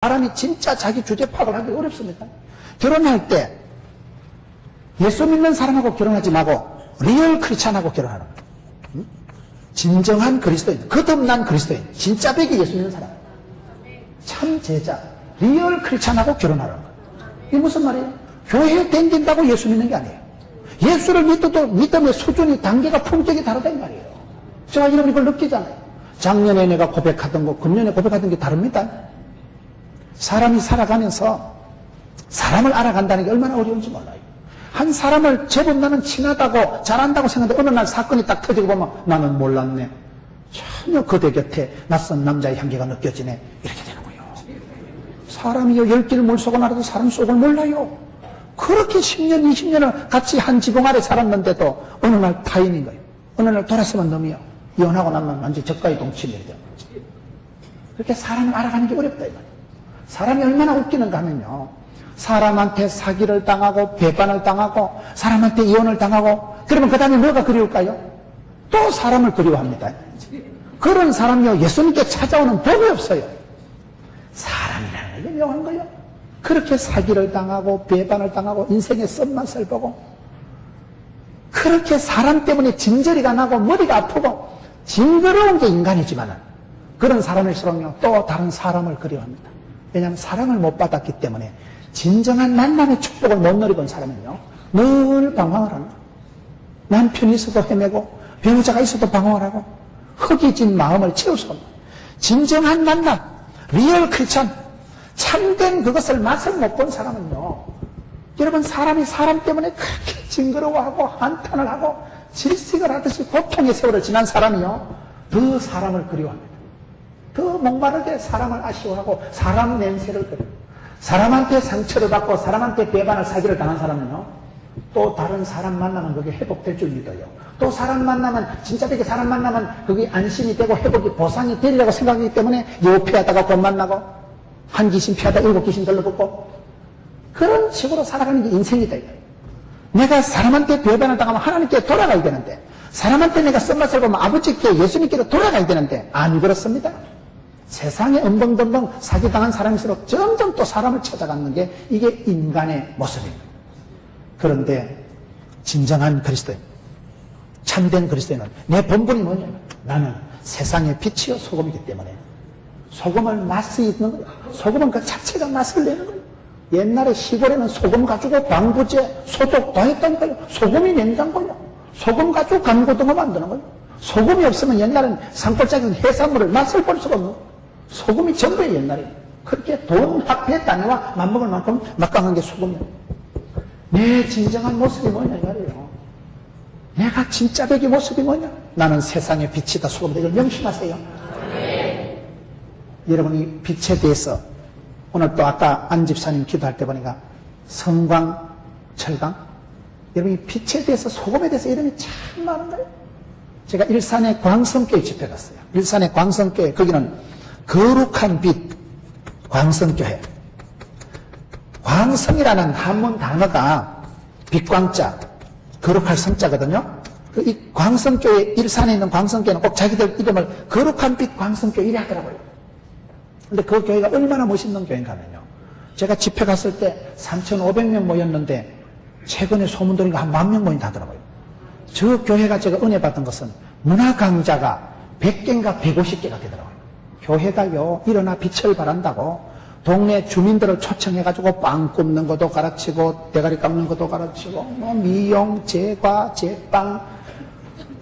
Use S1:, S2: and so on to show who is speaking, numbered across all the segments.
S1: 사람이 진짜 자기 주제 파악을 하기 어렵습니다. 결혼할 때 예수 믿는 사람하고 결혼하지 말고 리얼 크리스찬하고 결혼하는 거예요. 진정한 그리스도인, 거듭난 그리스도인, 진짜 백이 예수 믿는 사람, 참 제자, 리얼 크리스찬하고 결혼하는 거예요. 이게 무슨 말이에요? 교회 댕긴다고 예수 믿는 게 아니에요. 예수를 믿어도 믿음의 수준이, 단계가, 품격이 다르다는 말이에요. 제가 여러분 이걸 느끼잖아요. 작년에 내가 고백하던 거, 금년에 고백하던 게 다릅니다. 사람이 살아가면서 사람을 알아간다는 게 얼마나 어려운지 몰라요. 한 사람을 제법 나는 친하다고 잘한다고 생각하는데 어느 날 사건이 딱 터지고 보면 나는 몰랐네. 전혀 그대 곁에 낯선 남자의 향기가 느껴지네. 이렇게 되는 거예요. 사람이요 10길 물속을 알아도 사람 속을 몰라요. 그렇게 10년 20년을 같이 한 지붕 아래 살았는데도 어느 날 타인인 거예요. 어느 날 돌아서면 놈이요. 이혼하고 나면 완전히 저가의 동침이 돼요. 그렇게 사람을 알아가는 게 어렵다 이 말이에요. 사람이 얼마나 웃기는가 하면요. 사람한테 사기를 당하고 배반을 당하고 사람한테 이혼을 당하고 그러면 그 다음에 뭐가 그리울까요? 또 사람을 그리워합니다. 그런 사람이요 예수님께 찾아오는 법이 없어요. 사람이라는 게 묘한 거예요. 그렇게 사기를 당하고 배반을 당하고 인생의 썸맛을 보고 그렇게 사람 때문에 진저리가 나고 머리가 아프고 징그러운 게 인간이지만 그런 사람일수록요 또 다른 사람을 그리워합니다. 왜냐하면 사랑을 못 받았기 때문에 진정한 만남의 축복을 못 누리본 사람은요 늘 방황을 합니다. 남편이 있어도 헤매고 배우자가 있어도 방황을 하고 흙이진 마음을 채울 수 없는 진정한 만남, 리얼 크리스찬, 참된 그것을 맛을 못 본 사람은요 여러분 사람이 사람 때문에 그렇게 징그러워하고 한탄을 하고 질식을 하듯이 고통의 세월을 지난 사람이요 더 사람을 그리워합니다. 더 목마르게 사람을 아쉬워하고 사람 냄새를 그려 사람한테 상처를 받고 사람한테 배반을 사기를 당한 사람은요 또 다른 사람 만나면 그게 회복될 줄 믿어요. 또 사람 만나면 진짜 되게 사람 만나면 그게 안심이 되고 회복이 보상이 되리라고 생각하기 때문에 요 피하다가 곧 만나고 한 귀신 피하다 7귀신 들러붙고 그런 식으로 살아가는 게 인생이다. 내가 사람한테 배반을 당하면 하나님께 돌아가야 되는데 사람한테 내가 쓴맛을 보면 아버지께 예수님께로 돌아가야 되는데 안 그렇습니다. 세상에 엉벙벙벙 사기당한 사람일수록 점점 또 사람을 찾아가는 게 이게 인간의 모습입니다. 그런데 진정한 그리스도인, 참된 그리스도인은 내 본분이 뭐냐면 나는 세상의 빛이요 소금이기 때문에 소금을 맛이 있는 거예요. 소금은 그 자체가 맛을 내는 거예요. 옛날에 시골에는 소금 가지고 방부제, 소독 다 했다니까요. 소금이 냉장고예요. 소금 가지고 간고등어 만드는 거예요. 소금이 없으면 옛날엔 산골짜기는 해산물을 맛을 볼 수가 없는 거예요. 소금이 전부예요 옛날에. 그렇게 돈 화폐 단위와 맞먹을 만큼 막강한 게 소금이에요. 내 진정한 모습이 뭐냐 이 말이에요. 내가 진짜 백의 모습이 뭐냐. 나는 세상의 빛이다 소금이다. 이걸 명심하세요. 네. 여러분이 빛에 대해서 오늘 또 아까 안 집사님 기도할 때 보니까 성광, 철강 여러분이 빛에 대해서 소금에 대해서 이름이 참 많은 거예요. 제가 일산의 광성교회 집회 갔어요. 일산의 광성교회 거기는 거룩한 빛 광성교회. 광성이라는 한문 단어가 빛광자, 거룩할 성자거든요. 이 광성교회, 일산에 있는 광성교회는 꼭 자기들 이름을 거룩한 빛 광성교회 이래 하더라고요. 근데 그 교회가 얼마나 멋있는 교회인가 하면요. 제가 집회 갔을 때 3,500명 모였는데 최근에 소문 들으니까 한 10,000명 모인다 하더라고요. 저 교회가 제가 은혜 받은 것은 문화 강좌가 100개인가 150개가 되더라고요. 교회가요 일어나 빛을 발한다고 동네 주민들을 초청해가지고 빵 굽는 것도 가르치고 대가리 깎는 것도 가르치고 뭐 미용, 제과, 제빵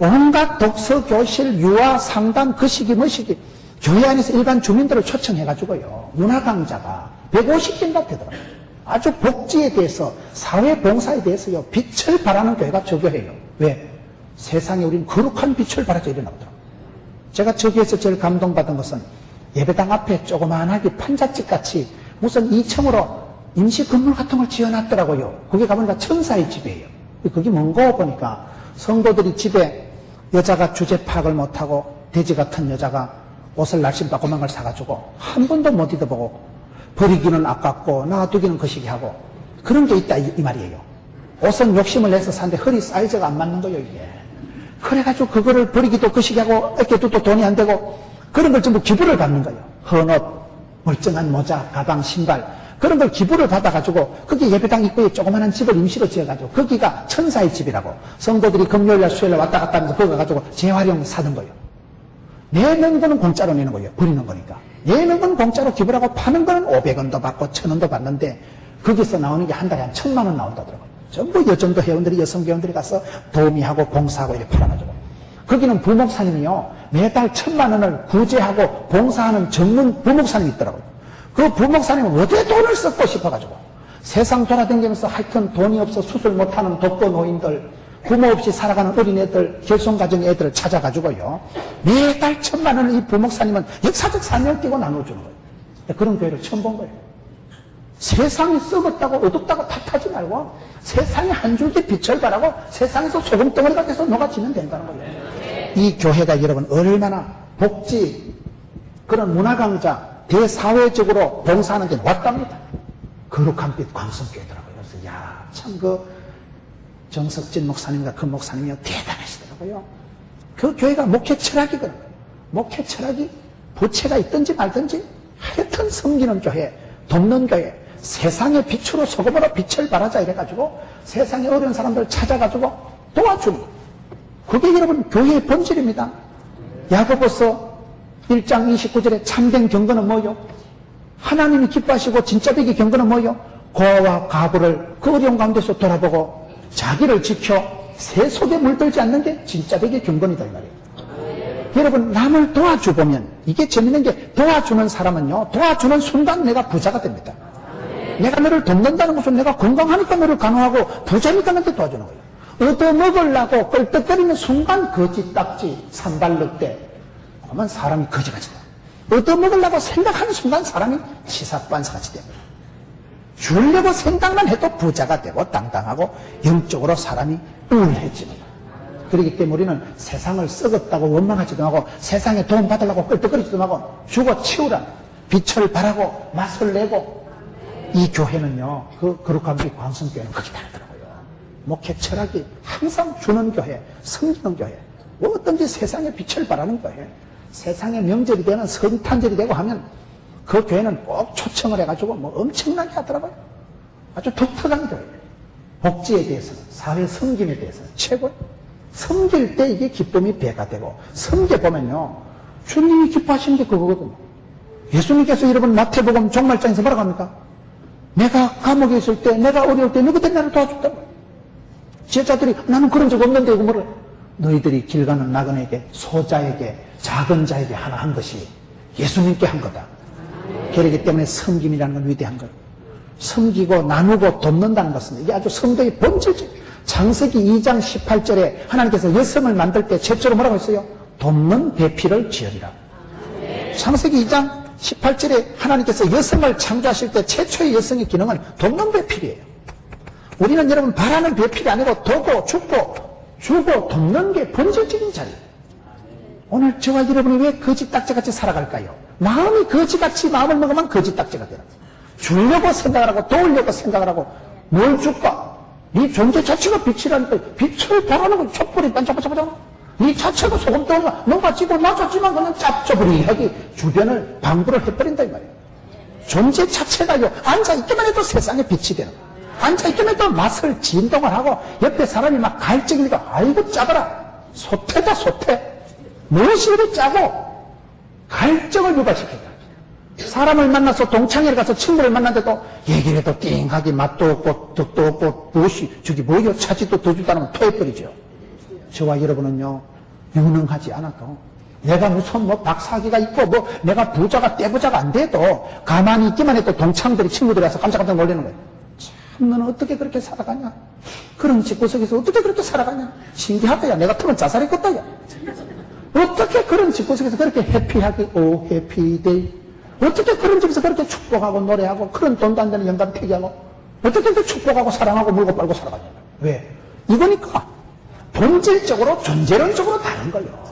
S1: 온갖 독서, 교실, 유아, 상담 그 시기 뭐 시기 교회 안에서 일반 주민들을 초청해가지고요 문화 강좌가 150개인가 되더라고요. 아주 복지에 대해서 사회 봉사에 대해서요 빛을 발하는 교회가 저 교회예요. 왜? 세상에 우린 거룩한 빛을 발하자 일어나거든요. 제가 저기에서 제일 감동받은 것은 예배당 앞에 조그만하게 판잣집같이 무슨 2층으로 임시 건물 같은 걸 지어놨더라고요. 거기 가보니까 천사의 집이에요. 거기 뭔가 보니까 성도들이 집에 여자가 주제 파악을 못하고 돼지 같은 여자가 옷을 날씬 바꾸만 걸 사가지고 한 번도 못 입어보고 버리기는 아깝고 놔두기는 거시기 하고 그런 게 있다 이 말이에요. 옷은 욕심을 내서 사는데 허리 사이즈가 안 맞는 거예요 이게. 그래가지고 그거를 버리기도 거시기 하고 어깨도 또 돈이 안 되고 그런 걸 전부 기부를 받는 거예요. 헌옷, 멀쩡한 모자, 가방, 신발 그런 걸 기부를 받아가지고 거기 예배당 입구에 조그마한 집을 임시로 지어가지고 거기가 천사의 집이라고 성도들이 금요일날 수요일날 왔다 갔다 하면서 거기 가가지고 재활용 사는 거예요. 내는 거는 공짜로 내는 거예요. 버리는 거니까. 내는 건 공짜로 기부를 하고 파는 거는 500원도 받고 1000원도 받는데 거기서 나오는 게 한 달에 한 1000만 원 나온다더라고요. 전부 여전도 회원들이 여성 회원들이 가서 도우미하고 봉사하고 이렇게 팔아가지고 거기는 부목사님이요 매달 1000만 원을 구제하고 봉사하는 전문 부목사님이 있더라고요. 그 부목사님은 어디에 돈을 쓰고 싶어가지고 세상 돌아다니면서 하여튼 돈이 없어 수술 못하는 독거 노인들 부모 없이 살아가는 어린애들 결손가정 애들을 찾아가지고요 매달 1000만 원을 이 부목사님은 역사적 사명을 띄고 나눠주는 거예요. 그런 교회를 처음 본 거예요. 세상이 썩었다고 어둡다고 탓하지 말고 세상에 한 줄기 빛을 발하고 세상에서 소금덩어리가 돼서 녹아지면 된다는 거예요. 이 교회가 여러분 얼마나 복지 그런 문화강좌 대사회적으로 봉사하는 데 왔답니다. 거룩한 빛 광성교회더라고요. 그래서 야, 참 그 정석진 목사님과 그 목사님이 대단하시더라고요. 그 교회가 목회 철학이거든요. 목회 철학이 부채가 있든지 말든지 하여튼 섬기는 교회, 돕는 교회, 세상의 빛으로 소금으로 빛을 발하자 이래가지고 세상에 어려운 사람들 찾아가지고 도와주는 그게 여러분 교회의 본질입니다. 야고보서 1장 29절에 참된 경건은 뭐요? 하나님이 기뻐하시고 진짜 되게 경건은 뭐요? 고아와 가부를 그 어려운 가운데서 돌아보고 자기를 지켜 새 속에 물들지 않는 게 진짜 되게 경건이다 이 말이에요. 여러분 남을 도와주보면 이게 재밌는 게 도와주는 사람은요 도와주는 순간 내가 부자가 됩니다. 내가 너를 돕는다는 것은 내가 건강하니까 너를 간호하고 부자니까 너한테 도와주는 거예요. 얻어먹으려고 껄떡거리는 순간 거지딱지 산발늑대 그러면 사람이 거지같이 돼. 얻어먹으려고 생각하는 순간 사람이 치사반사같이 됩니다. 주려고 생각만 해도 부자가 되고 당당하고 영적으로 사람이 우울해집니다. 그렇기 때문에 우리는 세상을 썩었다고 원망하지도 하고 세상에 도움 받으려고 껄떡거리지도 하고 주고 치우라 빛을 발하고 맛을 내고 이 교회는요 그 거룩한 빛 광성교회는 거기 다르더라고요. 목회 철학이 항상 주는 교회 섬기는 교회 어떤지 세상에 빛을 발하는 교회 세상에 명절이 되면 성탄절이 되고 하면 그 교회는 꼭 초청을 해가지고 뭐 엄청나게 하더라고요. 아주 독특한 교회. 복지에 대해서는, 사회 섬김에 대해서는 최고예요. 섬길 때 이게 기쁨이 배가 되고, 섬겨보면요, 주님이 기뻐하시는 게 그거거든요. 예수님께서 여러분 마태복음 종말장에서 뭐라고 합니까? 내가 감옥에 있을 때, 내가 어려울 때 누구든 나를 도와줬다고. 제자들이 나는 그런 적 없는데 이거 뭐래? 너희들이 길 가는 나그네에게, 소자에게, 작은 자에게 하나 한 것이 예수님께 한 거다. 그렇기 때문에 섬김이라는 건 위대한 거예요. 섬기고 나누고 돕는다는 것은 이게 아주 성도의 본질적. 창세기 2장 18절에 하나님께서 여성을 만들 때 최초로 뭐라고 했어요? 돕는 배필을 지으리라. 창세기 2장 18절에 하나님께서 여성을 창조하실 때 최초의 여성의 기능은 돕는 배필이에요. 우리는 여러분 바라는 배필이 아니고 도고 죽고 주고 돕는 게 본질적인 자리예요. 오늘 저와 여러분이 왜 거지딱지같이 살아갈까요? 마음이 거지같이 마음을 먹으면 거지딱지가 되는 거예요. 주려고 생각을 하고 도우려고 생각을 하고 뭘 줄까? 네 존재 자체가 빛이라니까 빛을 발하는 건 촛불이 반짝반짝반짝 네 자체가 소금덩어리가 뭔가 찌고 낮았지만 그냥 짭조부리하게 주변을 방부를 해버린다 이 말이에요. 존재 자체가요 앉아있기만 해도 세상에 빛이 되는 거예요. 앉아있기만 해도 맛을 진동을 하고 옆에 사람이 막 갈증이니까 아이고 짜더라 소태다 소태 무엇이 이리 짜고 갈증을 유발시킨다. 사람을 만나서 동창회를 가서 친구를 만났는데도 얘기를 해도 띵하게 맛도 없고 덕도 없고 무엇이 저기 뭐요 차지도 더 주다면 토해버리죠. 저와 여러분은요 유능하지 않아도 내가 무슨 뭐 박사학위가 있고 뭐 내가 부자가 떼부자가 안 돼도 가만히 있기만 해도 동창들이 친구들이 와서 깜짝깜짝 놀라는 거예요. 참 너는 어떻게 그렇게 살아가냐? 그런 집구석에서 어떻게 그렇게 살아가냐? 신기하다 야 내가 터면 자살했겠다 야. 어떻게 그런 집구석에서 그렇게 해피하게 오 해피데이 어떻게 그런 집에서 그렇게 축복하고 노래하고 그런 돈도 안 되는 영감 폐기하고 어떻게 그렇게 축복하고 사랑하고 물고 빨고 살아가냐? 왜? 이거니까 본질적으로 존재론적으로 다른 거예요.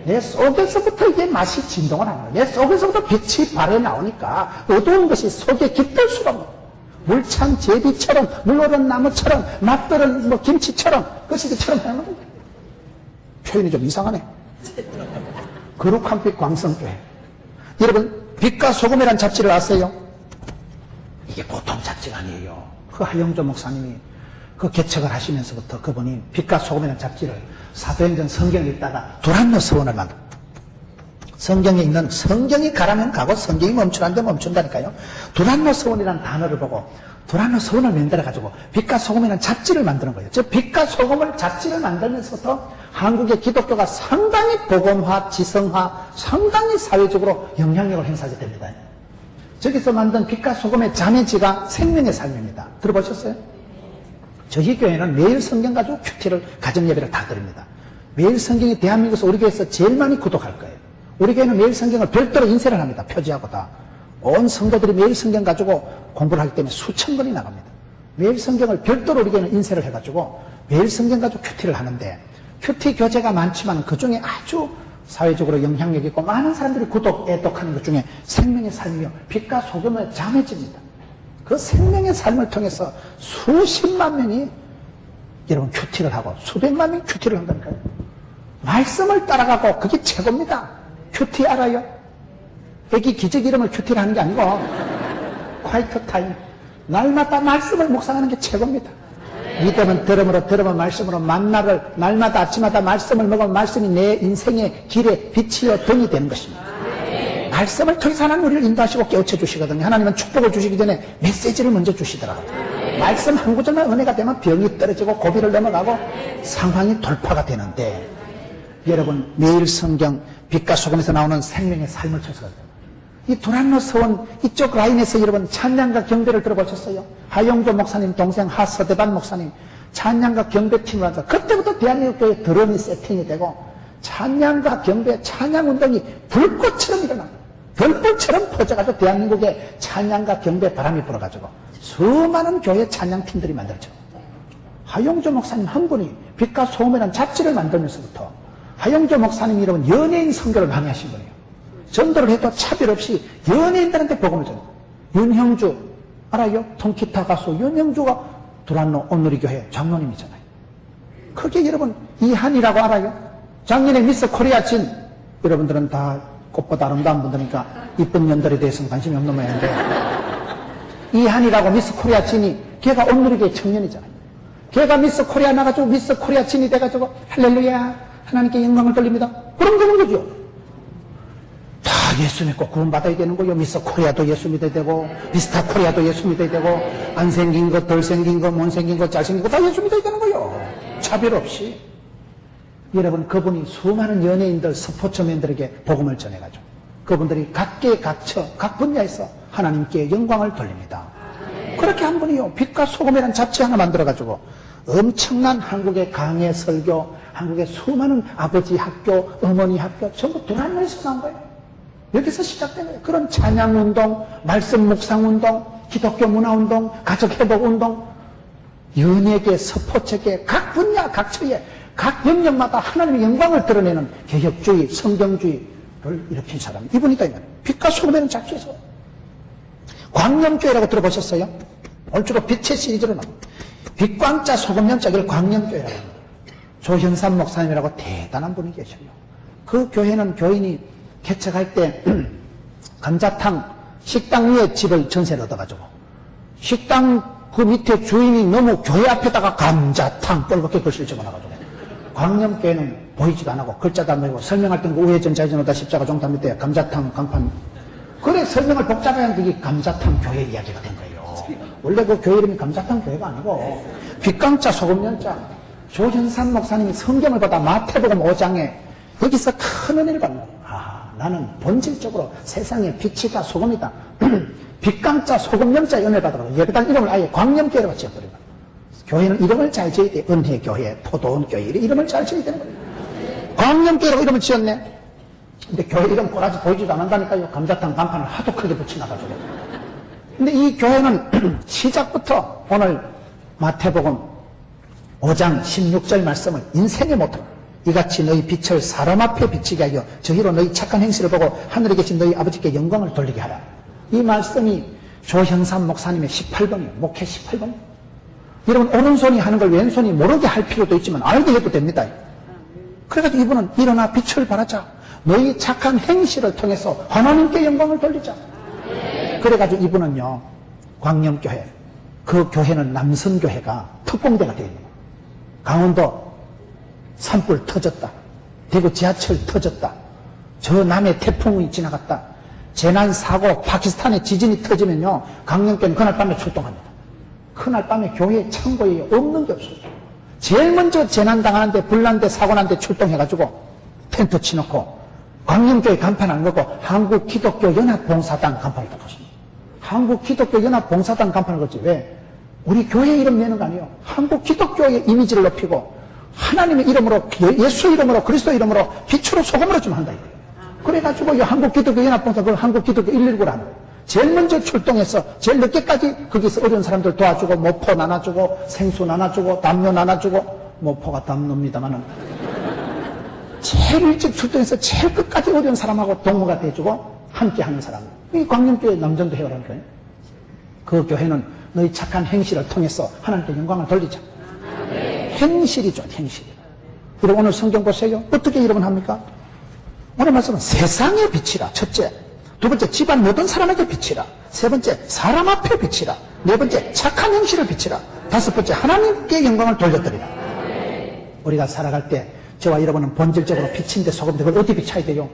S1: 내 속에서부터 이게 맛이 진동을 하는 거예요. 내 속에서부터 빛이 발해 나오니까 어두운 것이 속에 깃들 수가 없는 거예요. 물찬 제비처럼 물오른 나무처럼 맛들은 뭐 김치처럼 거시기처럼 하는 거예요. 표현이 좀 이상하네. 거룩한 빛 광성교회. 여러분 빛과 소금이란 잡지를 아세요? 이게 보통 잡지가 아니에요. 그 하영조 목사님이 그 개척을 하시면서부터 그분이 빛과 소금이라는 잡지를 사도행전 성경을 읽다가 두란노 서원을 만들어. 성경에 있는, 성경이 가라면 가고 성경이 멈추라는데 멈춘다니까요. 두란노 서원이라는 단어를 보고 두란노 서원을 만들어가지고 빛과 소금이라는 잡지를 만드는 거예요. 즉 빛과 소금을 잡지를 만들면서부터 한국의 기독교가 상당히 복음화, 지성화, 상당히 사회적으로 영향력을 행사하게 됩니다. 저기서 만든 빛과 소금의 자매지가 생명의 삶입니다. 들어보셨어요? 저희 교회는 매일 성경 가지고 큐티를, 가정예배를 다 드립니다. 매일 성경이 대한민국에서 우리 교회에서 제일 많이 구독할 거예요. 우리 교회는 매일 성경을 별도로 인쇄를 합니다. 표지하고 다. 온 성도들이 매일 성경 가지고 공부를 하기 때문에 수천 권이 나갑니다. 매일 성경을 별도로 우리 교회는 인쇄를 해가지고 매일 성경 가지고 큐티를 하는데, 큐티 교재가 많지만 그 중에 아주 사회적으로 영향력 있고 많은 사람들이 애독하는 것 중에 생명의 삶이요, 빛과 소금의 자매집니다. 그 생명의 삶을 통해서 수십만 명이 여러분 큐티를 하고 수백만 명이 큐티를 한다니까요. 말씀을 따라가고 그게 최고입니다. 큐티 알아요? 애기 기적 이름을 큐티를 하는 게 아니고 콰이트 타임, 날마다 말씀을 묵상하는 게 최고입니다. 믿음은 들음으로, 들음은 말씀으로, 만나를 날마다 아침마다 말씀을 먹으면 말씀이 내 인생의 길에 빛이요 등이 되는 것입니다. 말씀을 통해서 하나님 우리를 인도하시고 깨우쳐 주시거든요. 하나님은 축복을 주시기 전에 메시지를 먼저 주시더라고요. 말씀 한 구절만 은혜가 되면 병이 떨어지고 고비를 넘어가고 상황이 돌파가 되는데, 여러분 매일 성경 빛과 소금에서 나오는 생명의 삶을 쳐서 이 두란노 서원 이쪽 라인에서 여러분 찬양과 경배를 들어보셨어요? 하영조 목사님 동생 하서대반 목사님 찬양과 경배팀을 하자. 그때부터 대한민국 교회 드럼이 세팅이 되고 찬양과 경배, 찬양운동이 불꽃처럼 일어나 별불처럼 퍼져가지고 대한민국에 찬양과 경배 바람이 불어가지고 수많은 교회 찬양팀들이 만들어져. 하영조 목사님 한 분이 빛과 소금이라는 잡지를 만들면서부터 하영조 목사님이 여러분 연예인 선교를 많이 하신 분이에요. 전도를 해도 차별 없이 연예인들한테 복음을 전해요. 윤형주 알아요? 통기타 가수 윤형주가 두란노 온누리교회 장로님이잖아요. 그게 여러분 이한이라고 알아요? 작년에 미스 코리아 진, 여러분들은 다 꽃보다 아름다운 분들이니까 이쁜 년들에 대해서는 관심이 없는 모양인데, 이한이라고 미스 코리아 진이 걔가 온누리교회 청년이잖아요. 걔가 미스 코리아 나가지고 미스 코리아 진이 돼가지고 할렐루야 하나님께 영광을 돌립니다. 그럼 되는 거죠. 다 예수 믿고 구원받아야 되는 거요. 미스 코리아도 예수 믿어야 되고 미스터 코리아도 예수 믿어야 되고 안 생긴 거, 덜 생긴 거, 못 생긴 거, 잘생긴 거 다 예수 믿어야 되는 거요. 차별 없이. 여러분 그분이 수많은 연예인들, 스포츠맨들에게 복음을 전해가지고 그분들이 각계 각처 각 분야에서 하나님께 영광을 돌립니다. 그렇게 한 분이요 빛과 소금이라는 잡지 하나 만들어가지고 엄청난 한국의 강해 설교, 한국의 수많은 아버지 학교, 어머니 학교 전부 두란노에서 나온 거예요. 여기서 시작된 거예요. 그런 찬양운동, 말씀 묵상운동, 기독교 문화운동, 가족회복운동, 연예계, 스포츠계 각 분야 각처에 각 영역마다 하나님의 영광을 드러내는 개혁주의, 성경주의를 일으킨 사람 이분이다. 빛과 소금이라는 잡지에서. 광염교회라고 들어보셨어요? 오늘 주로 빛의 시리즈로 나옵니다. 빛광자 소금연자, 이걸 광염교회라고 합니다. 조현삼 목사님이라고 대단한 분이 계셔요. 그 교회는 교인이 개척할 때 감자탕 식당 위에 집을 전세를 얻어가지고 식당 그 밑에 주인이 너무 교회 앞에다가 감자탕 뻘겋게 글씨를 적어놔가지고 광염교회는 보이지도 않고 글자도 안 보이고 설명할 때는 우회전 좌회전 오다 십자가 종탄 밑에 감자탕 강판, 그래 설명을 복잡하게 하는데 이게 감자탕 교회 이야기가 된 거예요. 원래 그 교회 이름이 감자탕 교회가 아니고 빛광자 소금연자. 조현삼 목사님이 성경을 보다 마태복음 5장에 여기서 큰 은혜를 받는 거예요. 나는 본질적으로 세상의 빛이다 소금이다. 빛광자 소금연자 은혜를 받으라고 여기다 이름을 아예 광염교회라고 지어버린 거예요. 교회는 이름을 잘 지어야 돼. 은혜교회, 포도원교회 이름을 잘 지어야 되는 거예요. 광염교회라고 이름을 지었네. 근데 교회 이름 꼬라지 보이지도 않는다니까요. 감자탕 간판을 하도 크게 붙여놔가지고. 근데 이 교회는 시작부터 오늘 마태복음 5장 16절 말씀을 인생의 모토, 이같이 너희 빛을 사람 앞에 비치게 하여 저희로 너희 착한 행실을 보고 하늘에 계신 너희 아버지께 영광을 돌리게 하라. 이 말씀이 조현삼 목사님의 18번이에요. 목회 18번. 여러분 오른손이 하는 걸 왼손이 모르게 할 필요도 있지만 알게 해도 됩니다. 그래가지고 이분은 일어나 빛을 발하자. 너희 착한 행실을 통해서 하나님께 영광을 돌리자. 그래가지고 이분은요, 광명교회, 그 교회는 남선교회가 특공대가 되어 있는 거예요. 강원도 산불 터졌다. 대구 지하철 터졌다. 저 남해 태풍이 지나갔다. 재난 사고 파키스탄에 지진이 터지면요, 강명교회는 그날 밤에 출동합니다. 그날 밤에 교회 창고에 없는 게 없어요. 제일 먼저 재난 당하는데, 불난데, 사고 난데 출동해가지고 텐트 치놓고 광명교회 간판 안 걸고 한국기독교연합봉사단 간판을 딱 걷습니다. 한국기독교연합봉사단 간판을 걷지. 왜? 우리 교회 이름 내는 거 아니에요. 한국기독교의 이미지를 높이고 하나님의 이름으로, 예수 이름으로, 그리스도 이름으로, 빛으로 소금으로 좀 한다 이거예요. 그래가지고 이 한국기독교연합봉사, 그걸 한국기독교 119를 하는 거예요. 제일 먼저 출동해서 제일 늦게까지 거기서 어려운 사람들 도와주고, 모포 나눠주고, 생수 나눠주고, 담요 나눠주고, 모포가 담요입니다만은 제일 일찍 출동해서 제일 끝까지 어려운 사람하고 동무가 돼주고 함께 하는 사람. 이 광명교회 남전도 회원하는 교회. 그 교회는 너희 착한 행실을 통해서 하나님께 영광을 돌리자. 행실이죠, 행실. 그리고 오늘 성경 보세요. 어떻게 여러분 합니까? 오늘 말씀은 세상에 비치라. 첫째. 두 번째, 집안 모든 사람에게 비치라. 세 번째, 사람 앞에 비치라. 네 번째, 착한 행실을 비치라. 다섯 번째, 하나님께 영광을 돌려드리라. 우리가 살아갈 때 저와 여러분은 본질적으로 비친데 소금인데 그걸 어디 비춰야 돼요?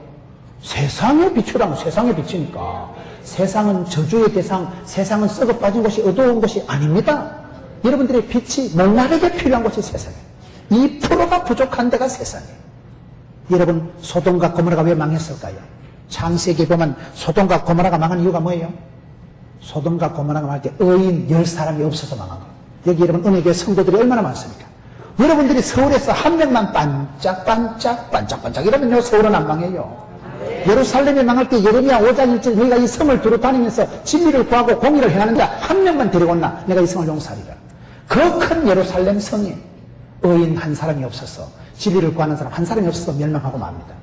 S1: 세상에 비추라면 세상에 비치니까. 세상은 저주의 대상, 세상은 썩어 빠진 곳이 어두운 곳이 아닙니다. 여러분들의 빛이 목마르게 필요한 곳이 세상이에요. 2%가 부족한 데가 세상이에요. 여러분, 소돔과 고모라가 왜 망했을까요? 창세기 보면 소돔과 고모라가 망한 이유가 뭐예요? 소돔과 고모라가 망할 때 의인 10사람이 없어서 망한 거예요. 여기 여러분 은혜교회 성도들이 얼마나 많습니까? 여러분들이 서울에서 한 명만 반짝반짝 이러면요, 서울은 안 망해요. 예루살렘이 망할 때 예레미야 5장 1절 너희가 이 성을 두루 다니면서 진리를 구하고 공의를 행하는데 한 명만 데리고 온나 내가 이 성을 용서하리라. 그 큰 예루살렘 성에 의인 한 사람이 없어서, 진리를 구하는 사람 한 사람이 없어서 멸망하고 맙니다.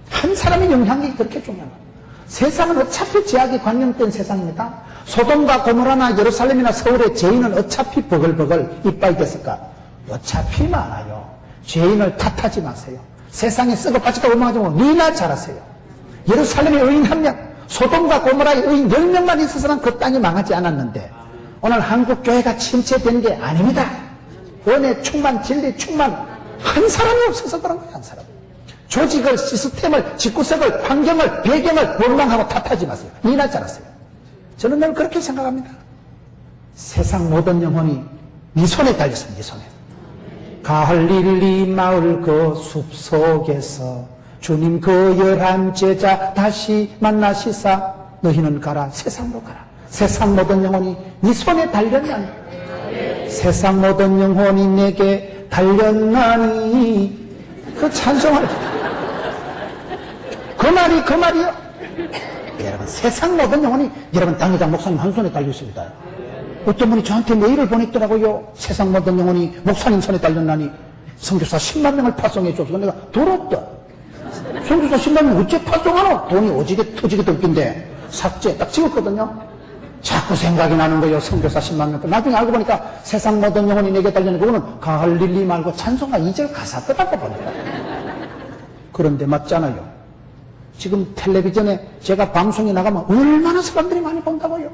S1: 한 사람의 영향이 그렇게 중요한 거예요. 세상은 어차피 제약이 관념된 세상입니다. 소돔과 고모라나 예루살렘이나 서울의 죄인은 어차피 버글버글 이빨이 됐을까? 어차피 많아요. 죄인을 탓하지 마세요. 세상에 썩어 빠질까 원망하지 말고 니나 잘하세요. 예루살렘의 의인 한 명, 소돔과 고모라의 의인 10명만 있어서는 그 땅이 망하지 않았는데 오늘 한국교회가 침체된 게 아닙니다. 은혜 충만, 진리 충만, 한 사람이 없어서 그런 거예요. 한 사람. 조직을, 시스템을, 집구석을, 환경을, 배경을 원망하고 탓하지 마세요. 니나 잘하세요. 저는 늘 그렇게 생각합니다. 세상 모든 영혼이 네 손에 달렸습니다. 네 손에. 갈릴리 마을 그 숲속에서 주님 그 11 제자 다시 만나시사 너희는 가라, 세상으로 가라. 세상 모든 영혼이 네 손에 달렸나니, 세상 모든 영혼이 내게 달렸나니, 그 찬송을, 그 말이요. 여러분, 세상 모든 영혼이 여러분 당회장 목사님 한 손에 달려 있습니다. 어떤 분이 저한테 메일을 보냈더라고요. 세상 모든 영혼이 목사님 손에 달렸나니 선교사 10만 명을 파송해 줘서 내가 돌았다. 선교사 10만 명 어째 파송하노? 돈이 오지게 터지게 될 낀데 삭제 딱 찍었거든요. 자꾸 생각이 나는 거예요. 선교사 10만 명. 나중에 알고 보니까 세상 모든 영혼이 내게 달렸는 그거는 갈릴리 말고 찬송가 2절 가사 끝나고 보니까. 그런데 맞잖아요. 지금 텔레비전에 제가 방송에 나가면 얼마나 사람들이 많이 본다고요.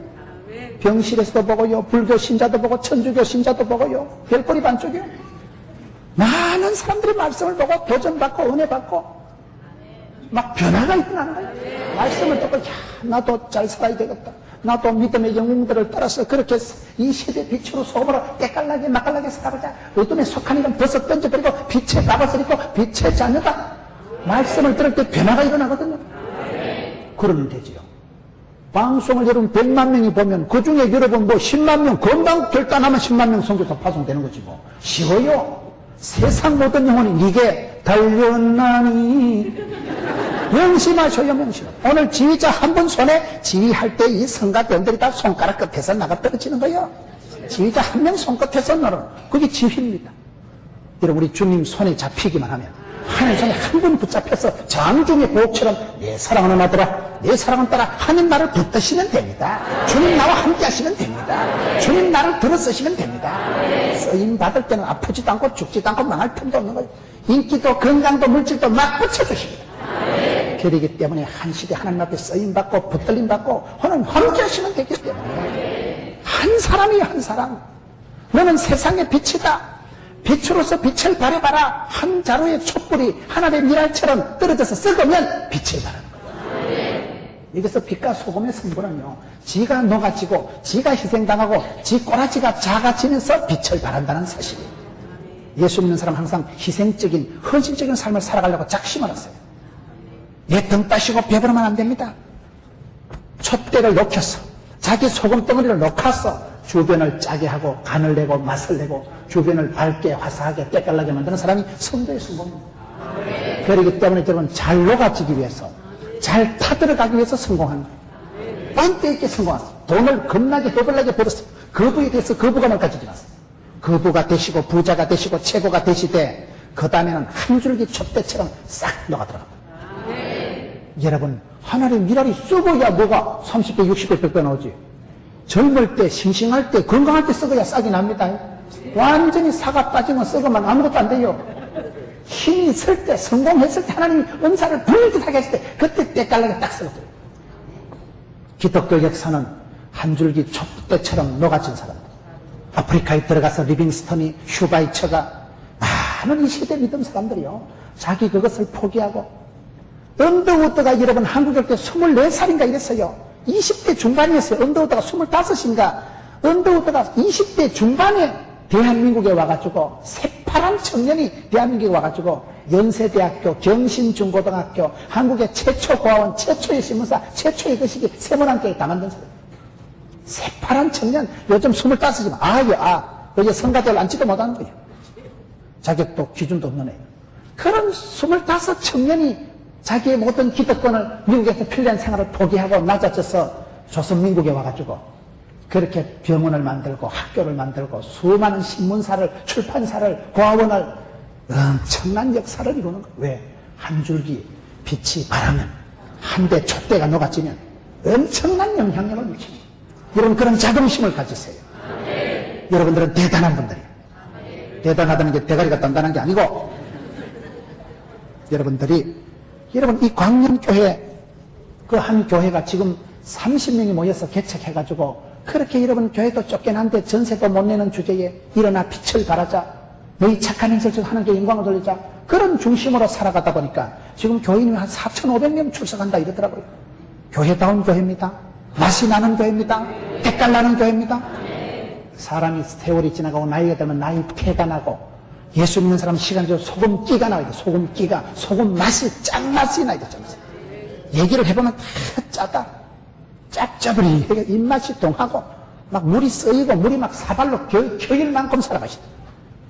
S1: 병실에서도 보고요, 불교 신자도 보고, 천주교 신자도 보고요, 별거리 반쪽이요. 많은 사람들이 말씀을 보고 도전받고 은혜 받고 막 변화가 일어나는 거예요. 말씀을 듣고, 야, 나도 잘 살아야 되겠다. 나도 믿음의 영웅들을 따라서 그렇게 이 시대 빛으로 소금으로 깨깔나게 맛깔나게 살아보자. 어둠에 속한 이름 벗어 던져버리고 빛의 갑옷을 입고 빛의 자녀다. 말씀을 들을 때 변화가 일어나거든요. 그러면 되지요. 방송을 여러분 100만 명이 보면 그 중에 여러분 뭐 10만 명, 건강 결단하면 10만 명 선교사 파송되는 거지 뭐. 쉬워요. 세상 모든 영혼이 니게 달렸나니. 명심하셔요, 명심. 오늘 지휘자 한 분 손에 지휘할 때 이 성가대원들이 다 손가락 끝에서 나가 떨어지는 거예요. 지휘자 한 명 손끝에서 너는 그게 지휘입니다. 여러분, 우리 주님 손에 잡히기만 하면 하나님 손에 한 분 붙잡혀서 장중의 보호처럼 내 사랑하는 아들아, 내 사랑은 따라 하나님 나를 붙드시면 됩니다. 주님 나와 함께 하시면 됩니다. 주님 나를 들어 쓰시면 됩니다. 쓰임 받을 때는 아프지도 않고 죽지도 않고 망할 틈도 없는 거예요. 인기도 건강도 물질도 막 붙여주십니다. 그러기 때문에 한 시대 하나님 앞에 쓰임받고 붙들림받고 하나님 함께 하시면 되기 때문에 한 사람이 한 사람 너는 세상의 빛이다. 빛으로서 빛을 발해봐라. 한 자루의 촛불이 하나님의 미랄처럼 떨어져서 썩으면 빛을 발하는 거예요. 여기서 빛과 소금의 성분은요, 지가 녹아지고 지가 희생당하고 지 꼬라지가 작아지면서 빛을 발한다는 사실이에요. 예수 믿는 사람 항상 희생적인 헌신적인 삶을 살아가려고 작심을 했어요. 내 등 따시고 배부르면 안 됩니다. 촛대를 녹여서 자기 소금 덩어리를 녹아서 주변을 짜게 하고 간을 내고 맛을 내고 주변을 밝게 화사하게 때깔나게 만드는 사람이 성도의 성공입니다. 그렇기 때문에 여러분 잘 녹아지기 위해서 잘 타들어가기 위해서 성공하는 거예요. 뻔때 있게 성공하세요. 돈을 겁나게 허벌나게 벌었어요. 거부에 대해서 거부감을 가지지 마세요. 거부가 되시고 부자가 되시고 최고가 되시되 그 다음에는 한 줄기 촛대처럼 싹 녹아들어갑니다. 여러분 하나님 미랄이 썩어야 뭐가 30배 60배 100배 나오지. 젊을 때 싱싱할 때 건강할 때 썩어야 싹이 납니다. 완전히 사가 빠지면 썩으면 아무것도 안 돼요. 힘이 있을 때 성공했을 때 하나님이 은사를 불듯하게 했을 때 그때 때깔나게 딱 썩어져요. 기독교 역사는 한 줄기 촛대처럼 녹아진 사람. 아프리카에 들어가서 리빙스턴이 슈바이처가 많은 이 시대 믿음 사람들이요 자기 그것을 포기하고 언더우드가 여러분 한국에 올 때 24살인가 이랬어요. 20대 중반이었어요. 언더우드가 25인가 언더우드가 20대 중반에 대한민국에 와가지고 새파란 청년이 대한민국에 와가지고 연세대학교 경신중고등학교 한국의 최초 고아원 최초의 신문사 최초의 거시기 세문안교를 다 만든 사람. 새파란 청년 요즘 25이면 여기 성가대를 앉지도 못하는 거예요. 자격도 기준도 없는 애예요. 그런 25 청년이 자기의 모든 기득권을 미국에서 편리한 생활을 포기하고 낮아져서 조선민국에 와가지고 그렇게 병원을 만들고 학교를 만들고 수많은 신문사를 출판사를 고아원을 엄청난 역사를 이루는 거예요. 왜? 한 줄기 빛이 바라면 한 대 촛대가 녹아지면 엄청난 영향력을 미칩니다. 여러분 그런 자긍심을 가지세요. 여러분들은 대단한 분들이에요. 대단하다는 게 대가리가 단단한 게 아니고 여러분 이 광명교회 그 한 교회가 지금 30명이 모여서 개척해가지고 그렇게 여러분 교회도 쫓겨난데 전세도 못 내는 주제에 일어나 빛을 발하자 너희 착한 행실 중 하나님께 영광을 돌리자 그런 중심으로 살아가다 보니까 지금 교인이 한 4,500명 출석한다 이러더라고요. 교회다운 교회입니다. 맛이 나는 교회입니다. 때깔 나는 교회입니다. 사람이 세월이 지나가고 나이가 들면 나이 폐가 나고 예수 믿는 사람 시간이 지나서 소금기가 나와야 돼. 소금기가 소금 맛이 짠맛이 나야 돼. 짠맛이. 얘기를 해보면 다 짜다. 짭짭으리 입맛이 동하고 막 물이 쓰이고 물이 막 사발로 겨일 만큼 살아가시다.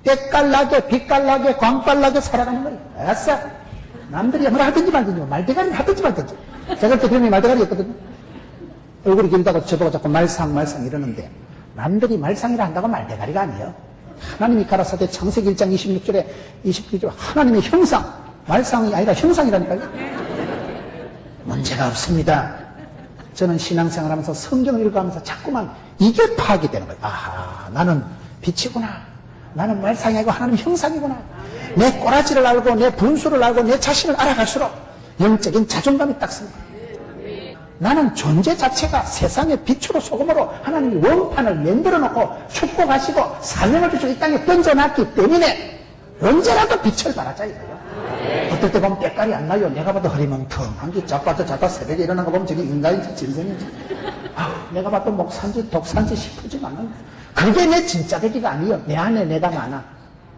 S1: 때깔나게 빛깔나게 광빨나게 살아가는 거예요. 아싸. 남들이 뭐라 하든지 말든지 말대가리 하든지 말든지. 제가 그때 그런 말대가리였거든요. 얼굴이 길다고 저보고 자꾸 말상 이러는데 남들이 말상이라 한다고 말대가리가 아니에요. 하나님이 가라사대 창세기 1장 26절에 29절 하나님의 형상 말상이 아니라 형상이라니까요. 문제가 없습니다. 저는 신앙생활하면서 성경을 읽어가면서 자꾸만 이게 파악이 되는 거예요. 아하 나는 빛이구나. 나는 말상이 아니고 하나님 형상이구나. 내 꼬라지를 알고 내 분수를 알고 내 자신을 알아갈수록 영적인 자존감이 딱 씁니다. 나는 존재 자체가 세상의 빛으로 소금으로 하나님이 원판을 만들어 놓고 축복하시고 사명을 주시고 이 땅에 던져놨기 때문에 언제라도 빛을 발하자 이거예요. 어떨 때 보면 때깔이 안 나요. 내가 봐도 흐리멍텅한 게 자다 새벽에 일어난 거 보면 저게 인간인지 진성인지 내가 봐도 목산지 독산지 싶으지만은 그게 내 진짜 되기가 아니에요. 내 안에 내가 많아.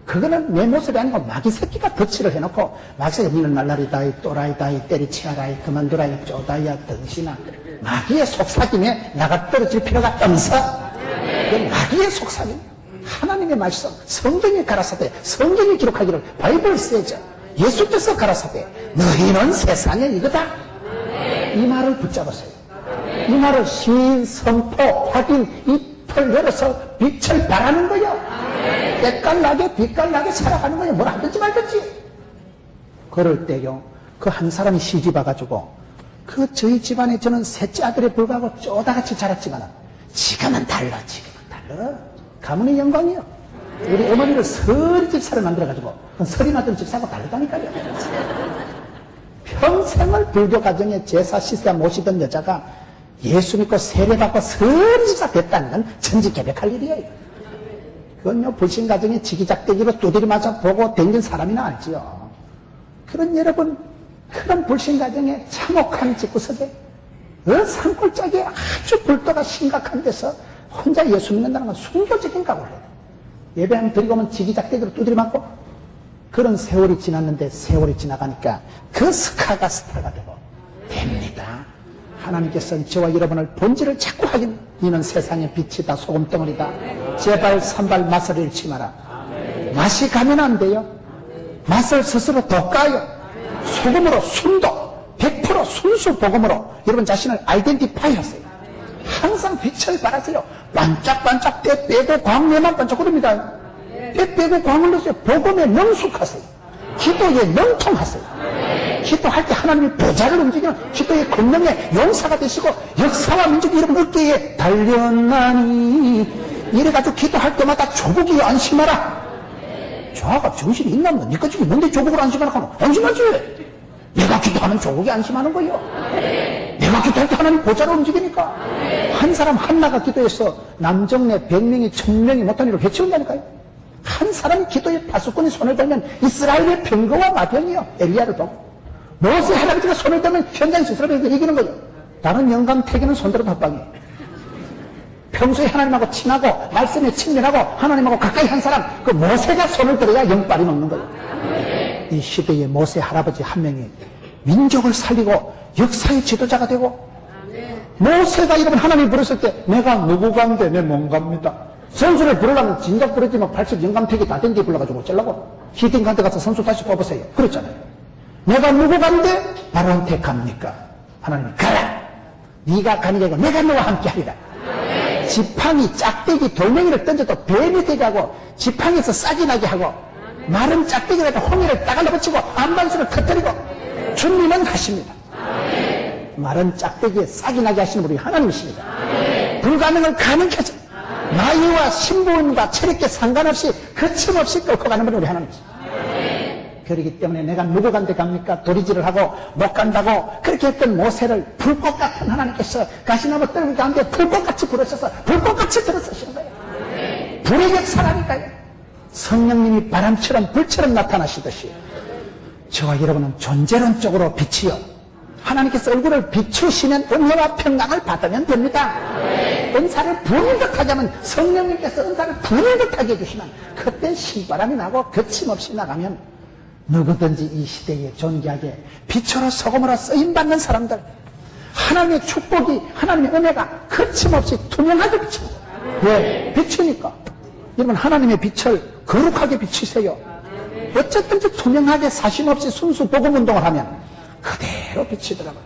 S1: 그거는 내 모습이 아니고 마귀 새끼가 덧칠을 해놓고 마귀 새끼가 니는 날라리다이 또라이다이 때리치아라이 그만두라이 쪼다이야 덩신아 마귀의 속삭임에 나가 떨어질 필요가 없어. 마귀의 속삭임 하나님의 말씀 성경이 가라사대 성경이 기록하기를 바이블 세죠. 예수께서 가라사대 너희는 세상에 이거다. 이 말을 붙잡으세요. 이 말을 시인 선포 확인 입을 열어서 빛을 발하는 거예요. 때깔나게 빛깔나게 살아가는 거예요. 뭘 하든지 말든지. 그럴 때요 그 한 사람이 시집 와가지고 저희 집안에 저는 셋째 아들에 불구하고 쪼다같이 자랐지만 지금은 달라. 가문의 영광이요. 우리 어머니를 서리 집사를 만들어가지고 서리 나던 집사하고 다르다니까요. 평생을 불교 가정에 제사 시세 모시던 여자가 예수 믿고 세례받고 선지자 됐다는 건 천지개벽할 일이에요. 그건요, 불신 가정에 지기작대기로 두드리 맞아 보고 댕긴 사람이나 알지요. 그런 여러분, 그런 불신 가정에 참혹한 집구석에 산골짜기에 아주 불도가 심각한 데서 혼자 예수 믿는다는 건 순교적인 각오를 해요. 예배 한번 드리고 오면 지기작대기로 두드리 맞고. 그런 세월이 지났는데 세월이 지나가니까 그 스카가 스타가 되고 됩니다. 하나님께서는 저와 여러분을 본질을 자꾸 하긴 이는 세상의 빛이다, 소금덩어리다. 제발 산발 맛을 잃지 마라. 맛이 가면 안 돼요. 맛을 스스로 돋가요. 소금으로 순도 100% 순수 복음으로 여러분 자신을 아이덴티파이 하세요. 항상 빛을 발하세요. 반짝반짝 때 빼고 광내만 반짝거립니다. 때 빼고 광을 넣으세요. 복음에 능숙하세요. 기도에 능통하세요. 기도할 때 하나님이 보좌를 움직이는 기도의 권능의 용사가 되시고 역사와 민족이 여러분 어깨에 달렸나니 이래가지고 기도할 때마다 조국이 안심하라. 저하가 정신이 있나 뭐 니까 지금 뭔데 조국을 안심하라 하노? 안심하지. 내가 기도하면 조국이 안심하는 거예요. 내가 기도할 때 하나님 보좌를 움직이니까. 한 사람 한나가 기도해서 남정네 100명이 1000명이 못한 일을 해치운다니까요. 한 사람이 기도에 파수꾼이 손을 들면 이스라엘의 병거와 마병이요. 엘리야를 보고. 모세 할아버지가 손을 들면 현장에서 이스라엘을 이기는 거예요. 다른 영감 태기는 손들어 합방이에요. 평소에 하나님하고 친하고 말씀에 친밀하고 하나님하고 가까이 한 사람, 그 모세가 손을 들어야 영빨이 먹는 거예요. 이 시대의 모세 할아버지 한 명이 민족을 살리고 역사의 지도자가 되고, 모세가 여러분 하나님이 부르실 때 내가 누구간데 내 뭔갑니다. 선수를 부르려면 진작 부르지만 80 영감택이 다 된 뒤에 불러가지고 어쩌려고. 히딩한테 가서 선수 다시 뽑으세요. 그랬잖아요. 내가 누구간데 바로한테 갑니까? 하나님이 가라. 네가 가는 게 아니고 내가 너와 함께 하리라. 지팡이 짝대기 돌멩이를 던져도 뱀이 되게 하고 지팡이에서 싹이 나게 하고 마른 짝대기에다 홍이를 따갈라 붙이고 안반수를 터뜨리고 준비는 하십니다. 마른 짝대기에 싹이 나게 하시는 분이 하나님이십니다. 불가능을 가능케 하죠. 나이와 신분과 체력에 상관없이 거침없이 끌고 가는 분이 우리 하나님이십니다. 그렇기 때문에 내가 누구 간데 갑니까? 도리질을 하고 못 간다고 그렇게 했던 모세를 불꽃 같은 하나님께서 가시나무 떨기 가운데 불꽃같이 부르셔서 불꽃같이 들어서시는 거예요. 불의 역사라니까요. 성령님이 바람처럼 불처럼 나타나시듯이 저와 여러분은 존재론적으로 빛이요. 하나님께서 얼굴을 비추시면 은혜와 평강을 받으면 됩니다. 은사를 부는 듯하게 하면 성령님께서 은사를 부는 듯하게 해주시면 그때 신바람이 나고 거침없이 나가면 누구든지 이 시대에 존귀하게 빛으로 소금으로 쓰임받는 사람들, 하나님의 축복이, 하나님의 은혜가 거침없이 투명하게 비칩니다. 왜? 비추니까. 여러분 하나님의 빛을 거룩하게 비추세요. 어쨌든지 투명하게 사심없이 순수 복음운동을 하면 그대로 비치더라고요.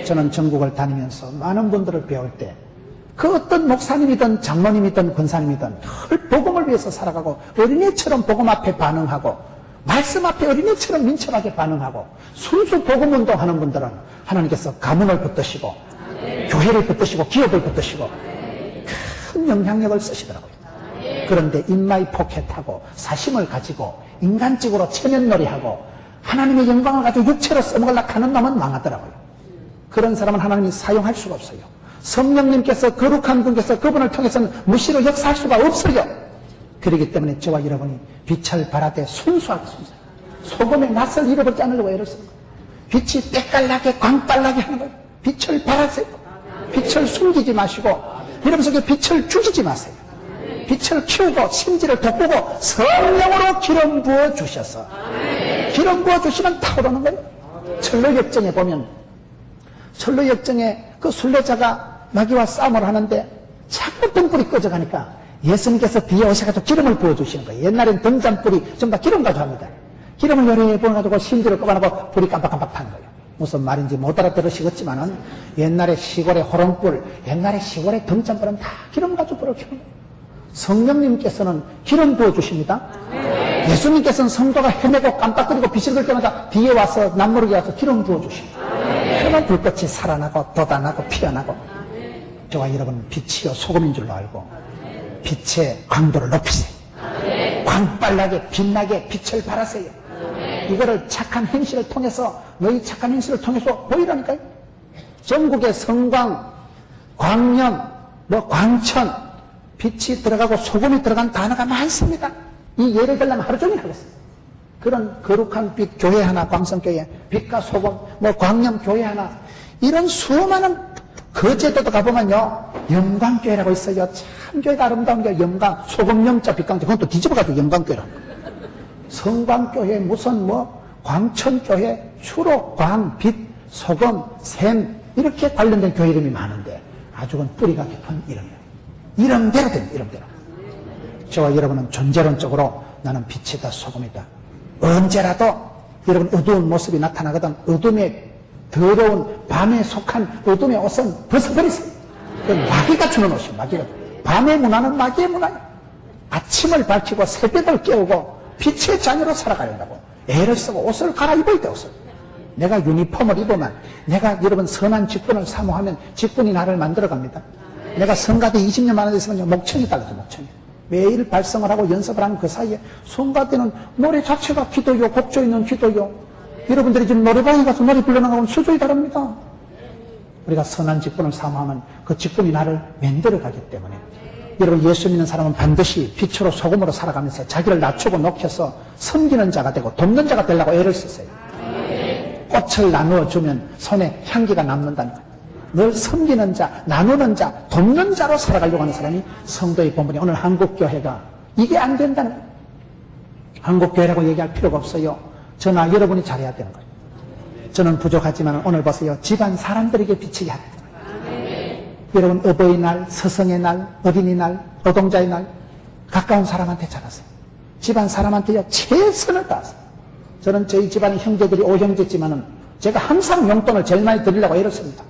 S1: 저는 전국을 다니면서 많은 분들을 배울 때 그 어떤 목사님이든 장로님이든 권사님이든 늘 복음을 위해서 살아가고 어린애처럼 복음 앞에 반응하고 말씀 앞에 어린애처럼 민첩하게 반응하고 순수 복음 운동하는 분들은 하나님께서 가문을 붙드시고 교회를 붙드시고 기업을 붙드시고 큰 영향력을 쓰시더라고요. 그런데 인마이 포켓하고 사심을 가지고 인간적으로 체면놀이하고 하나님의 영광을 가지고 육체로 써먹으려고 하는 놈은 망하더라고요. 그런 사람은 하나님이 사용할 수가 없어요. 성령님께서 거룩한 분께서 그분을 통해서는 무시로 역사할 수가 없어요. 그렇기 때문에 저와 여러분이 빛을 발하되 순수하게 소금의 맛을 잃어버리지 않으려고 애를 쓰는 거예요. 빛이 때깔나게 광빨나게 하는 거예요. 빛을 발하세요. 빛을 숨기지 마시고 여러분 속에 빛을 죽이지 마세요. 빛을 키우고 심지를 돋구고 성령으로 기름 부어 주셔서 기름 부어 주시면 타오르는 거예요. 철로역정에 보면 철로역정에 그 순례자가 마귀와 싸움을 하는데 자꾸 등불이 꺼져가니까 예수님께서 뒤에 오셔가지고 기름을 부어주시는 거예요. 옛날엔 등잔불이 전부 다 기름 가지고 합니다. 기름을 열에 부어가지고 심지를 꺼내고 불이 깜빡깜빡 타는 거예요. 무슨 말인지 못 알아들으시겠지만은 옛날에 시골의 호롱불, 옛날에 시골의 등잔불은 다 기름 가지고 불을 켜는 거예요. 성령님께서는 기름 부어주십니다. 예수님께서는 성도가 헤매고 깜빡거리고 빛을 들 때마다 뒤에 와서 남모르게 와서 기름 부어주십니다. 그러면 불꽃이 살아나고 돋아나고 피어나고 저와 여러분은 빛이요 소금인 줄로 알고 빛의 강도를 높이세요. 광빨나게 빛나게 빛을 발하세요. 이거를 착한 행실을 통해서, 너희 착한 행실을 통해서 보이라니까요. 전국의 성광, 광명, 광천, 빛이 들어가고 소금이 들어간 단어가 많습니다. 이 예를 들려면 하루 종일 하겠습니다. 그런 거룩한 빛 교회 하나, 광성교회, 빛과 소금, 광명 교회 하나, 이런 수많은 거제도도 가보면요, 영광교회라고 있어요. 참 교회가 아름다운 게 영광, 소금 영자, 빛광자, 그건 또 뒤집어가지고 영광교회라고. 성광교회, 무슨 광천교회, 추록, 광, 빛, 소금, 샘, 이렇게 관련된 교회 이름이 많은데, 아주 뿌리가 깊은 이름이에요. 이름대로 됩니다, 이름대로. 저와 여러분은 존재론적으로 나는 빛이다, 소금이다. 언제라도 여러분 어두운 모습이 나타나거든 어둠의 더러운 밤에 속한 어둠의 옷은 벗어버리세요. 마귀가 주는 옷이에요. 마귀가. 밤의 문화는 마귀의 문화예요. 아침을 밝히고 새벽을 깨우고 빛의 자녀로 살아가야 한다고. 애를 쓰고 옷을 갈아입을 때 옷을. 내가 유니폼을 입으면, 내가 여러분 선한 직분을 사모하면 직분이 나를 만들어갑니다. 내가 성가대 20년 만에 있으면 목청이 달라져, 목청이. 매일 발성을 하고 연습을 하는 그 사이에 성가대는 노래 자체가 기도요, 곡조 있는 기도요. 여러분들이 지금 노래방에 가서 노래 불러나가면 수준이 다릅니다. 우리가 선한 직분을 사모하면 그 직분이 나를 만들어가기 때문에 여러분 예수 믿는 사람은 반드시 빛으로 소금으로 살아가면서 자기를 낮추고 높여서 섬기는 자가 되고 돕는 자가 되려고 애를 쓰세요. 꽃을 나누어 주면 손에 향기가 남는다는 거예요. 늘 섬기는 자, 나누는 자, 돕는 자로 살아가려고 하는 사람이 성도의 본분이. 오늘 한국교회가 이게 안 된다는 거예요. 한국교회라고 얘기할 필요가 없어요. 저나 여러분이 잘해야 되는 거예요. 저는 부족하지만 오늘 보세요. 집안 사람들에게 비치게 하는 거예요. 여러분 어버이날, 스승의 날, 어린이날, 노동자의 날 가까운 사람한테 잘하세요. 집안 사람한테요 최선을 다하세요. 저는 저희 집안의 형제들이 5형제지만은 제가 항상 용돈을 제일 많이 드리려고 애를 씁니다.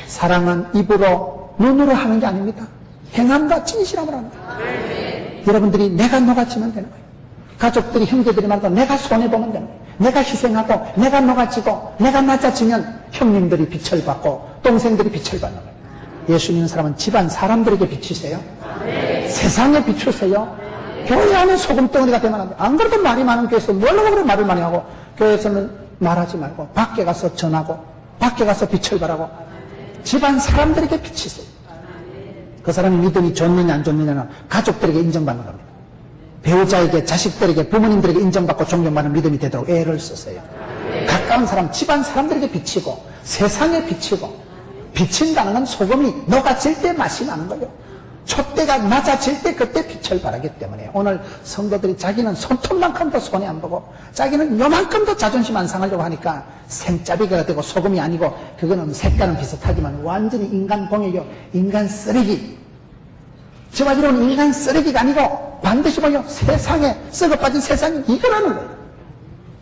S1: 사랑은 입으로, 눈으로 하는 게 아닙니다. 행함과 진실함으로 하는 거예요. 여러분들이 내가 녹아지면 되는 거예요. 가족들이, 형제들이 말고 내가 손해보면 되는 거예요. 내가 희생하고, 내가 녹아지고, 내가 낮아지면 형님들이 빛을 받고, 동생들이 빛을 받는 거예요. 예수 믿는 사람은 집안 사람들에게 비치세요. 세상에 비추세요. 교회 안에 소금덩어리가 되면 안 돼. 안 그래도 말이 많은 교회에서 뭐라고 그래 말을 많이 하고, 교회에서는 말하지 말고 밖에 가서 전하고 밖에 가서 빛을 발하고 집안 사람들에게 비치세요. 그 사람이 믿음이 좋느냐 안 좋느냐는 가족들에게 인정받는 겁니다. 배우자에게, 자식들에게, 부모님들에게 인정받고 존경받는 믿음이 되도록 애를 쓰세요. 가까운 사람, 집안 사람들에게 비치고 세상에 비치고, 비친다는 건 소금이 녹아질 때 맛이 나는 거예요. 촛대가 낮아질 때 그때 빛을 발하기 때문에 오늘 성도들이 자기는 손톱만큼도 손해 안 보고 자기는 요만큼도 자존심 안 상하려고 하니까 생짜비가 되고 소금이 아니고, 그거는 색깔은 비슷하지만 완전히 인간 공예요. 인간 쓰레기. 저와 여러분 인간 쓰레기가 아니고 반드시 보여 세상에 썩어빠진 세상이 이거라는 거예요.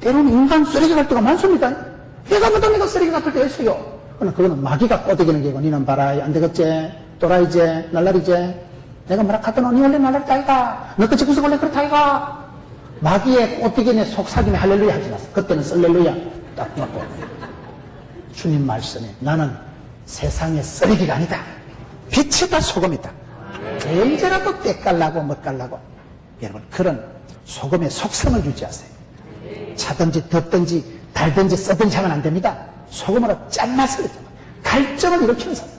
S1: 때로는 인간 쓰레기 갈 때가 많습니다. 내가 보다 내가 쓰레기 같을 때가 있어요. 그러나 그거는 마귀가 꼬드기는 게고, 니는 봐라 안 되겠지, 또라이지, 날라리지, 내가 뭐라 카드노, 니 원래 날라리 따이가, 너 그치 구석 원래 그렇다 이가. 마귀의 꼬드기에 속삭임에 할렐루야 하지 마세요. 그때는 썰렐루야 딱 놓고, 주님 말씀에 나는 세상의 쓰레기가 아니다, 빛이다, 소금이다. 언제라도 때깔나고 멋깔나고. 여러분 그런 소금의 속성을 유지하세요. 차든지 덥든지 달든지 쓰든지 하면 안 됩니다. 소금으로 짠맛을, 갈증을 일으키는 사람.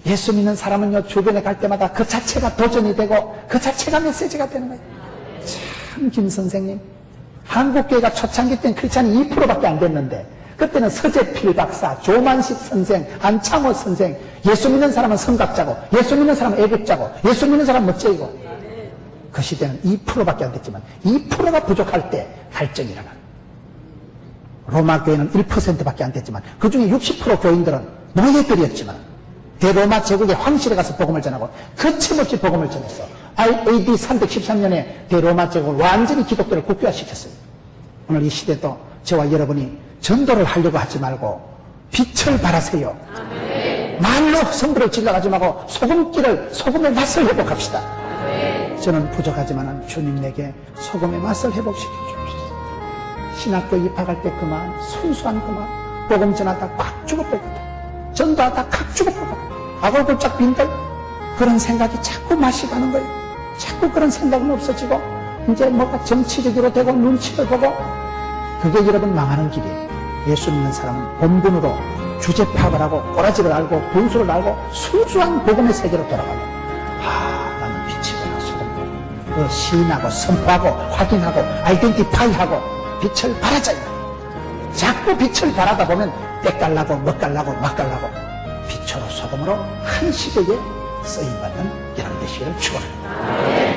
S1: 예수 믿는 사람은요, 주변에 갈 때마다 그 자체가 도전이 되고 그 자체가 메시지가 되는 거예요. 참, 김 선생님, 한국교회가 초창기 때는 크리스찬이 2%밖에 안 됐는데, 그때는 서재필 박사, 조만식 선생, 안창호 선생, 예수 믿는 사람은 성각자고, 예수 믿는 사람은 애국자고, 예수 믿는 사람은 멋쟁이고. 그 시대는 2%밖에 안 됐지만 2%가 부족할 때 갈증이 일어나. 로마 교회는 1%밖에 안 됐지만 그 중에 60% 교인들은 노예들이었지만 대로마 제국의 황실에 가서 복음을 전하고 거침없이 복음을 전했어. AD 313년에 대로마 제국을 완전히 기독교를 국교화시켰어요. 오늘 이 시대도 저와 여러분이 전도를 하려고 하지 말고 빛을 발하세요. 말로 성부를 질러가지 말고 소금의 맛을 회복합시다. 저는 부족하지만 주님 내게 소금의 맛을 회복시켜 주옵소서. 신학교 입학할 때 그만, 순수한 그만, 복음 전하다 콱 죽어버릴 것 같아. 전도하다 콱 죽어버릴 것 같아. 아골골짝 빈들, 그런 생각이 자꾸 맛이 가는 거예요. 자꾸 그런 생각은 없어지고 이제 뭐가 정치적으로 되고 눈치를 보고 그게 여러분 망하는 길이에요. 예수 믿는 사람은 본분으로 주제 파악을 하고 꼬라지를 알고 분수를 알고 순수한 복음의 세계로 돌아가면 나는 빛이구나 소금이구나. 그 시인하고 선포하고 확인하고 아이덴티파이하고 빛을 발하자. 자꾸 빛을 발하다 보면 때깔나고 먹깔나고 맛깔나고 빛으로 소금으로 한 시대에 쓰임받는 여러분 되시기를 축원합니다.